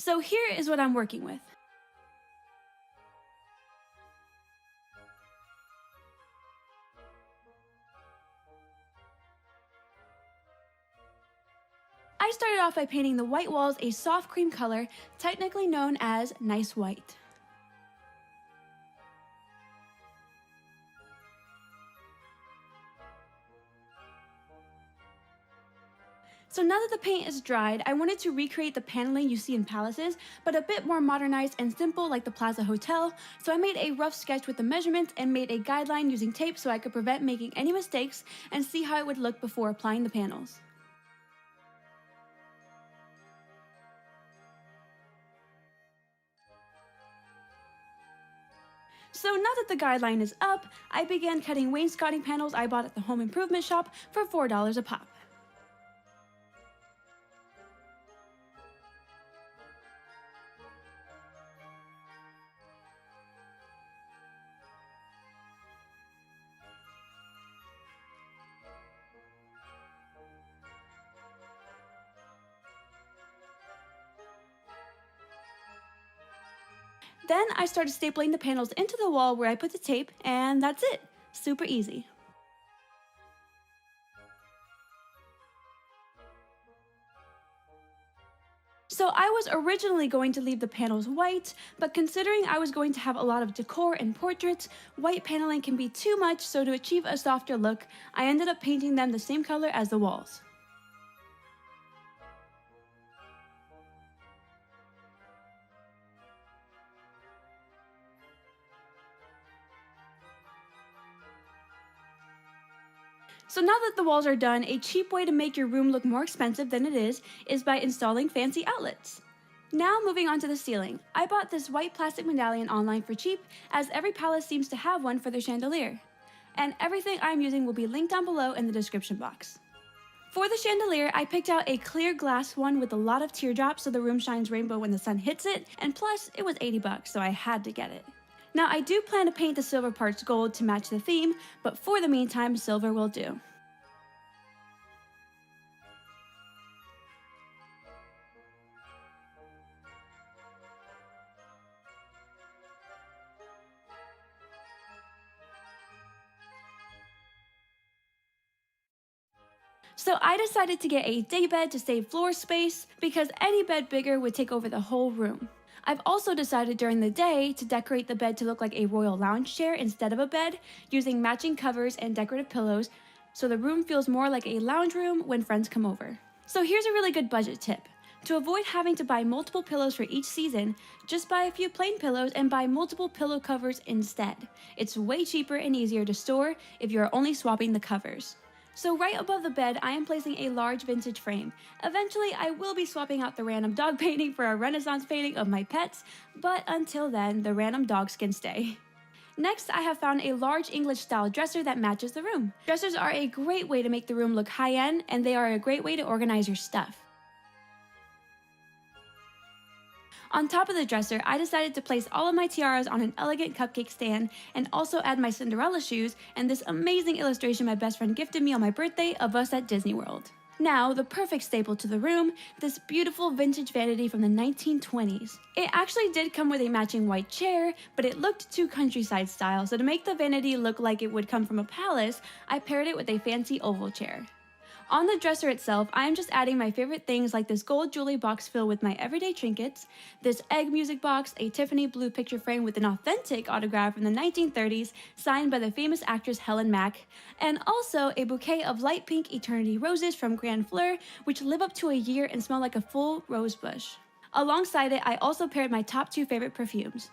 So here is what I'm working with. I started off by painting the white walls a soft cream color, technically known as nice white. So now that the paint is dried, I wanted to recreate the paneling you see in palaces, but a bit more modernized and simple like the Plaza Hotel, so I made a rough sketch with the measurements and made a guideline using tape so I could prevent making any mistakes and see how it would look before applying the panels. So now that the guideline is up, I began cutting wainscoting panels I bought at the home improvement shop for $4 a pop. Then I started stapling the panels into the wall where I put the tape, and that's it. Super easy. So I was originally going to leave the panels white, but considering I was going to have a lot of decor and portraits, white paneling can be too much, so to achieve a softer look, I ended up painting them the same color as the walls. So now that the walls are done, a cheap way to make your room look more expensive than it is by installing fancy outlets. Now moving on to the ceiling. I bought this white plastic medallion online for cheap, as every palace seems to have one for their chandelier. And everything I'm using will be linked down below in the description box. For the chandelier, I picked out a clear glass one with a lot of teardrops so the room shines rainbow when the sun hits it, and plus it was $80, so I had to get it. Now I do plan to paint the silver parts gold to match the theme, but for the meantime, silver will do. So I decided to get a daybed to save floor space because any bed bigger would take over the whole room. I've also decided during the day to decorate the bed to look like a royal lounge chair instead of a bed, using matching covers and decorative pillows so the room feels more like a lounge room when friends come over. So here's a really good budget tip. To avoid having to buy multiple pillows for each season, just buy a few plain pillows and buy multiple pillow covers instead. It's way cheaper and easier to store if you're only swapping the covers. So right above the bed, I am placing a large vintage frame. Eventually, I will be swapping out the random dog painting for a Renaissance painting of my pets, but until then, the random dogs can stay. Next, I have found a large English-style dresser that matches the room. Dressers are a great way to make the room look high-end, and they are a great way to organize your stuff. On top of the dresser, I decided to place all of my tiaras on an elegant cupcake stand and also add my Cinderella shoes and this amazing illustration my best friend gifted me on my birthday of us at Disney World. Now, the perfect staple to the room, this beautiful vintage vanity from the 1920s. It actually did come with a matching white chair, but it looked too countryside style, so to make the vanity look like it would come from a palace, I paired it with a fancy oval chair. On the dresser itself, I am just adding my favorite things like this gold jewelry box filled with my everyday trinkets, this egg music box, a Tiffany blue picture frame with an authentic autograph from the 1930s signed by the famous actress Helen Mack, and also a bouquet of light pink eternity roses from Grand Fleur, which live up to a year and smell like a full rose bush. Alongside it, I also paired my top 2 favorite perfumes.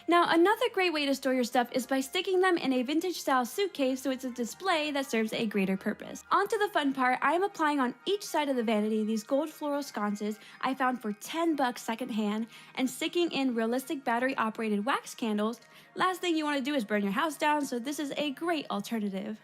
Now, another great way to store your stuff is by sticking them in a vintage-style suitcase so it's a display that serves a greater purpose. On to the fun part, I am applying on each side of the vanity these gold floral sconces I found for $10 secondhand and sticking in realistic battery-operated wax candles. Last thing you want to do is burn your house down, so this is a great alternative.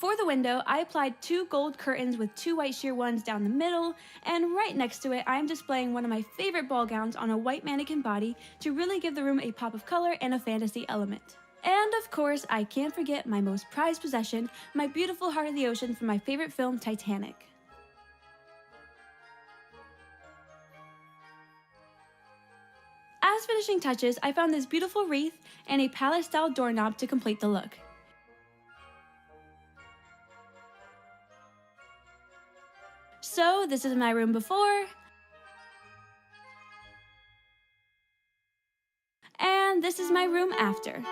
For the window, I applied 2 gold curtains with 2 white sheer ones down the middle, and right next to it, I am displaying one of my favorite ball gowns on a white mannequin body to really give the room a pop of color and a fantasy element. And of course, I can't forget my most prized possession, my beautiful Heart of the Ocean from my favorite film, Titanic. As finishing touches, I found this beautiful wreath and a palace-style doorknob to complete the look. So this is my room before, and this is my room after.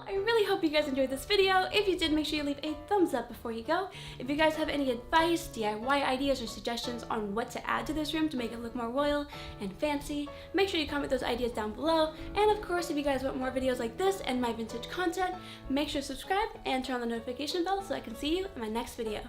I really hope you guys enjoyed this video. If you did, make sure you leave a thumbs up before you go. If you guys have any advice, DIY ideas, or suggestions on what to add to this room to make it look more royal and fancy, make sure you comment those ideas down below. And of course, if you guys want more videos like this and my vintage content, make sure to subscribe and turn on the notification bell so I can see you in my next video.